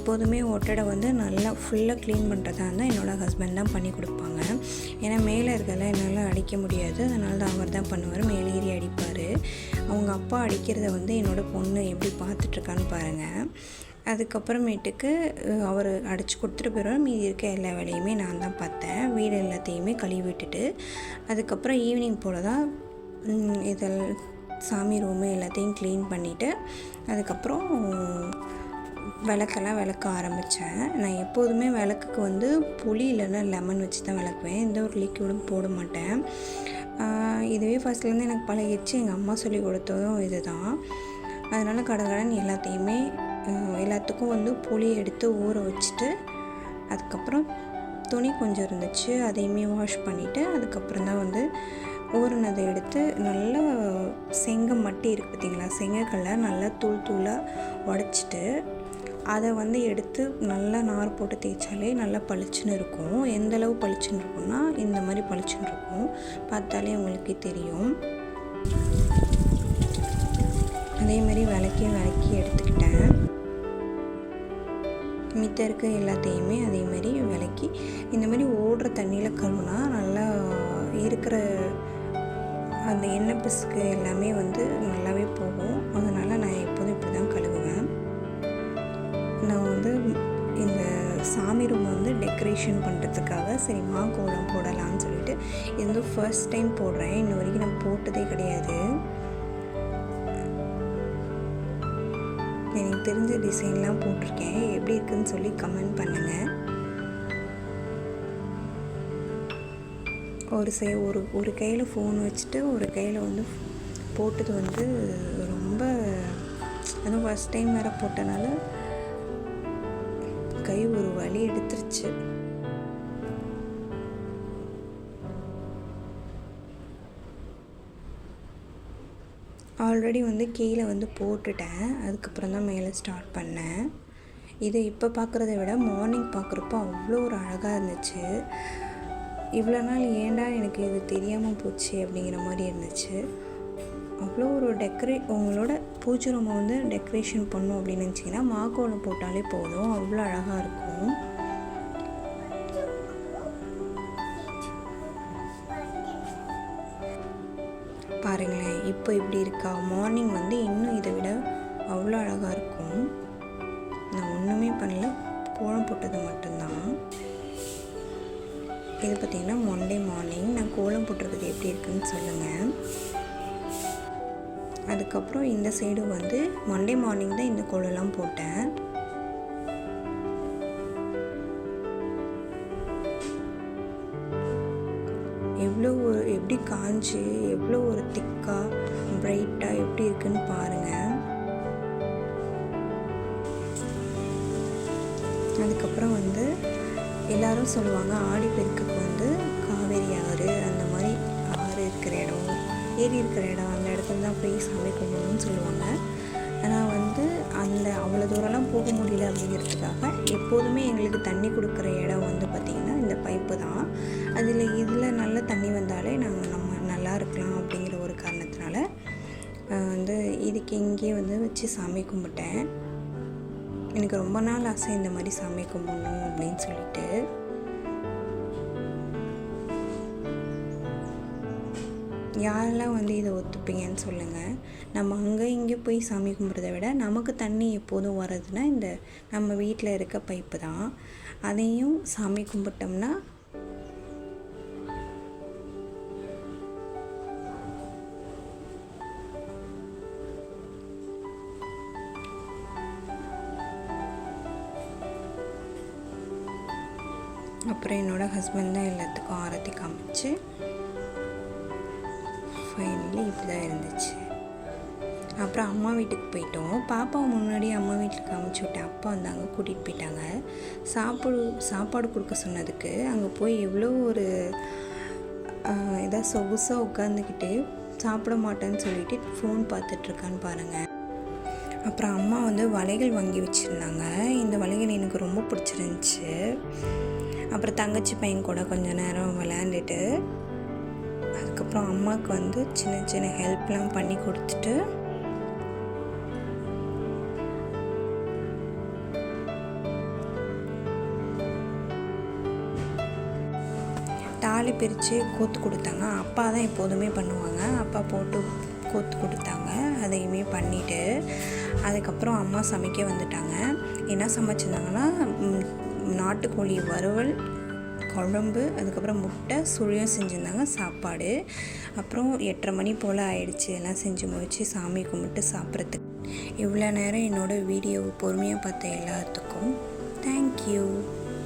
எப்போதுமே ஒட்டடை வந்து நல்லா ஃபுல்லாக க்ளீன் பண்ணுறதா இருந்தால் என்னோடய ஹஸ்பண்ட் தான் பண்ணி கொடுப்பாங்க. ஏன்னா மேலே இருக்கிறதெல்லாம் என்னால் அடிக்க முடியாது, அதனால தான் அவர் தான் பண்ணுவார், மேலே ஏறி அடிப்பார். அவங்க அப்பா அடிக்கிறத வந்து என்னோடய பொண்ணு எப்படி பார்த்துட்ருக்கான்னு பாருங்கள். அதுக்கப்புறமேட்டுக்கு அவர் அடித்து கொடுத்துட்டு போயிடுவார். மீதி இருக்க எல்லா வேலையுமே நான் தான் பார்த்தேன். வீடு எல்லாத்தையுமே கழுவி விட்டுட்டு அதுக்கப்புறம் ஈவினிங் போல் தான் சாமி ரூமு எல்லாத்தையும் க்ளீன் பண்ணிவிட்டு அதுக்கப்புறம் விளக்கெல்லாம் விளக்க ஆரம்பித்தேன். நான் எப்போதுமே விளக்குக்கு வந்து புளி இல்லைன்னா லெமன் வச்சு தான் விளக்குவேன். எந்த ஒரு லிக்விடும் போட மாட்டேன். இதுவே ஃபஸ்ட்லேருந்து எனக்கு பழகிடுச்சு. எங்கள் அம்மா சொல்லி கொடுத்ததும் இது தான். அதனால் கடகடன் எல்லாத்துக்கும் வந்து புளி எடுத்து ஊற வச்சுட்டு அதுக்கப்புறம் துணி கொஞ்சம் இருந்துச்சு, அதையுமே வாஷ் பண்ணிவிட்டு அதுக்கப்புறம் தான் வந்து ஊறினதை எடுத்து நல்லா செங்கம் மட்டி இருக்குது பார்த்திங்களா, செங்கக்கல்லை நல்லா தூளாக உடச்சிட்டு அதை வந்து எடுத்து நல்லா நார் போட்டு தேய்ச்சாலே நல்லா பளிச்சுன்னு இருக்கும். எந்தளவு பளிச்சுன்னு இருக்கும்னா இந்த மாதிரி பளிச்சுன்னு இருக்கும், பார்த்தாலே உங்களுக்கே தெரியும். அதேமாதிரி விளக்கி எடுத்துக்கிட்டேன். மித்த இருக்க எல்லாத்தையுமே அதேமாதிரி விளக்கி இந்த மாதிரி ஓடுற தண்ணியில் கழுவுனா நல்லா இருக்கிற அந்த எண்ணெய் பிசுக்கு எல்லாமே வந்து நல்லாவே போகும். அதனால் நான் எப்போதும் இப்படி தான் கழுவுவேன். நான் வந்து இந்த சாமி ரூமை வந்து டெக்கரேஷன் பண்ணுறதுக்காக சரி கோலம் போடலான்னு சொல்லிட்டு இது வந்து ஃபர்ஸ்ட் டைம் போடுறேன். இன்ன வரைக்கும் நான் போட்டதே கிடையாது. எனக்கு தெரிஞ்ச டிசைன்லாம் போட்டிருக்கேன். எப்படி இருக்குதுன்னு சொல்லி கமெண்ட் பண்ணுங்கள். ஒரு கையில் ஃபோன் வச்சுட்டு ஒரு கையில் வந்து போட்டது வந்து ரொம்ப அதுவும் ஃபஸ்ட் டைம் வேறு போட்டனால கை ஒரு வலி எடுத்துருச்சு. ஆல்ரெடி வந்து கீழே வந்து போட்டுட்டேன், அதுக்கப்புறம் தான் மேலே ஸ்டார்ட் பண்ணேன். இதை இப்போ பார்க்குறத விட மார்னிங் பார்க்குறப்போ அவ்வளோ ஒரு அழகாக இருந்துச்சு. இவ்வளோ நாள் ஏன்டா எனக்கு இது தெரியாமல் போச்சு அப்படிங்கிற மாதிரி இருந்துச்சு. அவ்வளோ ஒரு உங்களோட பூஜை ரூமை வந்து டெக்கரேஷன் பண்ணோம் அப்படின்னு நினச்சிங்கன்னா மாக்கோலம் போட்டாலே போதும், அவ்வளோ அழகாக இருக்கும். பாருங்களேன் இப்போ இப்படி இருக்கா. மார்னிங் வந்து இன்னும் இதை விட அவ்வளோ அழகாக இருக்கும். நான் ஒன்றுமே பண்ணல, கோலம் போட்டது மட்டும்தான். இது பார்த்திங்கன்னா மண்டே மார்னிங் நான் கோலம் போட்டிருக்கிறது எப்படி இருக்குன்னு சொல்லுங்கள். அதுக்கப்புறம் இந்த சைடு வந்து மண்டே மார்னிங் தான் இந்த கோலம்லாம் போட்டேன். எப்படி காஞ்சி எவ்வளோ ஒரு திக்காக பிரைட்டாக எப்படி இருக்குன்னு பாருங்கள். அதுக்கப்புறம் வந்து எல்லோரும் சொல்லுவாங்க ஆடி பெருக்குக்கு வந்து காவேரி ஆறு அந்த மாதிரி ஆறு இருக்கிற இடம், ஏரி இருக்கிற இடம், அந்த இடத்துல தான் போய் சாமி கும்பிடணும்னு சொல்லுவாங்க. ஆனால் வந்து அவ்வளோ தூரம்லாம் போக முடியல அப்படிங்கிறதுக்காக எப்போதுமே எங்களுக்கு தண்ணி கொடுக்குற இடம் வந்து பார்த்திங்கன்னா இந்த பைப்பு தான். இதில் நல்ல தண்ணி வந்தாலே நம்ம நல்லா இருக்கலாம் அப்படிங்கிற ஒரு காரணத்தினால வந்து இதுக்கு இங்கேயே வந்து வச்சு சாமி கும்பிட்டேன். எனக்கு ரொம்ப நாள் ஆசை இந்த மாதிரி சாமி கும்பிடணும் அப்படின்னு சொல்லிட்டு. யாரெல்லாம் வந்து இதை ஒத்துப்பீங்கன்னு சொல்லுங்கள். நம்ம அங்கே இங்கே போய் சாமி கும்பிட்றத விட நமக்கு தண்ணி எப்போதும் வர்றதுன்னா இந்த நம்ம வீட்டில் இருக்க பைப்பு தான். அதையும் சாமி கும்பிட்டோம்னா அப்புறம் என்னோடய ஹஸ்பண்ட் தான் எல்லாத்துக்கும் ஆரத்தி காமிச்சு ஃபைனலி இப்படி தான் இருந்துச்சு. அப்புறம் அம்மா வீட்டுக்கு போயிட்டோம். பாப்பாவை முன்னாடி அம்மா வீட்டுக்கு காமிச்சு விட்டேன். அப்பா வந்து அங்கே கூட்டிகிட்டு போயிட்டாங்க. சாப்பாடு கொடுக்க சொன்னதுக்கு அங்கே போய் எவ்வளோ ஒரு ஏதாவது சொகுசாக உட்காந்துக்கிட்டு சாப்பிட மாட்டேன்னு சொல்லிட்டு ஃபோன் பார்த்துட்ருக்கான்னு பாருங்கள். அப்புறம் அம்மா வந்து வளையல் வாங்கி வச்சுருந்தாங்க. இந்த வளையல் எனக்கு ரொம்ப பிடிச்சிருந்துச்சி. அப்புறம் தங்கச்சி பையன் கூட கொஞ்சம் நேரம் விளையாண்டுட்டு அதுக்கப்புறம் அம்மாவுக்கு வந்து சின்ன சின்ன ஹெல்ப்லாம் பண்ணி கொடுத்துட்டு தாலி பிரித்து கோத்து கொடுத்தாங்க. அப்பா தான் எப்போதுமே பண்ணுவாங்க. அப்பா போட்டு கோத்து கொடுத்தாங்க. அதையுமே பண்ணிவிட்டு அதுக்கப்புறம் அம்மா சமைக்க வந்துட்டாங்க. என்ன சமைச்சிருந்தாங்கன்னா நாட்டுக்கோழி வறுவல், குழம்பு, அதுக்கப்புறம் முட்டை சுழியும் செஞ்சுருந்தாங்க, சாப்பாடு. அப்புறம் 8:30 மணி போல் ஆயிடுச்சு எல்லாம் செஞ்சு முடித்து சாமி கும்பிட்டு சாப்பிட்றதுக்கு. இவ்வளோ நேரம் என்னோடய வீடியோவை பொறுமையாக பார்த்த எல்லாத்துக்கும் தேங்க்யூ.